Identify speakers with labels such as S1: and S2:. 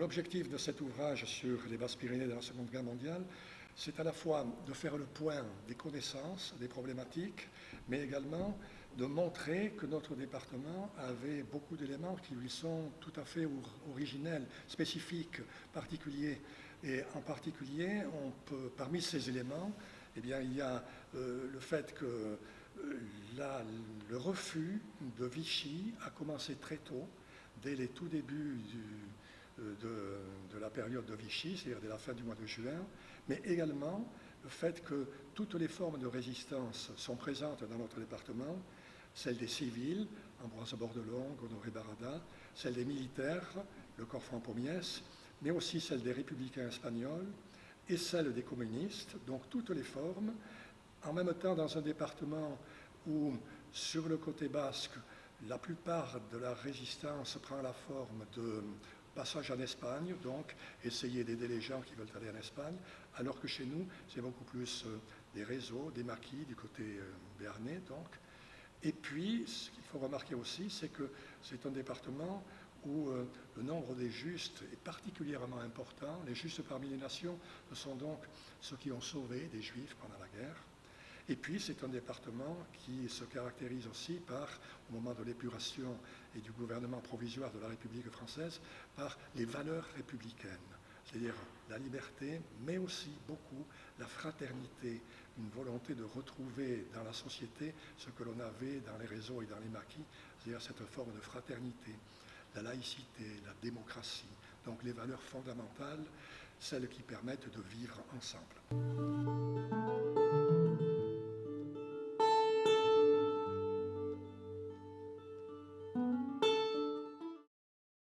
S1: l'objectif de cet ouvrage sur les Basses-Pyrénées de la Seconde Guerre mondiale, c'est à la fois de faire le point des connaissances, des problématiques, mais également de montrer que notre département avait beaucoup d'éléments qui lui sont tout à fait originels, spécifiques, particuliers. Et en particulier, parmi ces éléments, eh bien, il y a le fait que le refus de Vichy a commencé très tôt, dès les tout débuts de la période de Vichy, c'est-à-dire dès la fin du mois de juin, mais également le fait que toutes les formes de résistance sont présentes dans notre département, celles des civils, Ambroise Bordelon, Honoré Barada, celles des militaires, le corps franc-pommiès, mais aussi celles des républicains espagnols et celles des communistes, donc toutes les formes, en même temps dans un département où, sur le côté basque, la plupart de la résistance prend la forme de passage en Espagne, donc essayer d'aider les gens qui veulent aller en Espagne, alors que chez nous, c'est beaucoup plus des réseaux, des maquis du côté béarnais, donc. Et puis, ce qu'il faut remarquer aussi, c'est que c'est un département où le nombre des justes est particulièrement important. Les justes parmi les nations, ce sont donc ceux qui ont sauvé des juifs pendant la guerre. Et puis, c'est un département qui se caractérise aussi par, au moment de l'épuration et du gouvernement provisoire de la République française, par les valeurs républicaines, c'est-à-dire la liberté, mais aussi beaucoup la fraternité, une volonté de retrouver dans la société ce que l'on avait dans les réseaux et dans les maquis, c'est-à-dire cette forme de fraternité, la laïcité, la démocratie, donc les valeurs fondamentales, celles qui permettent de vivre ensemble.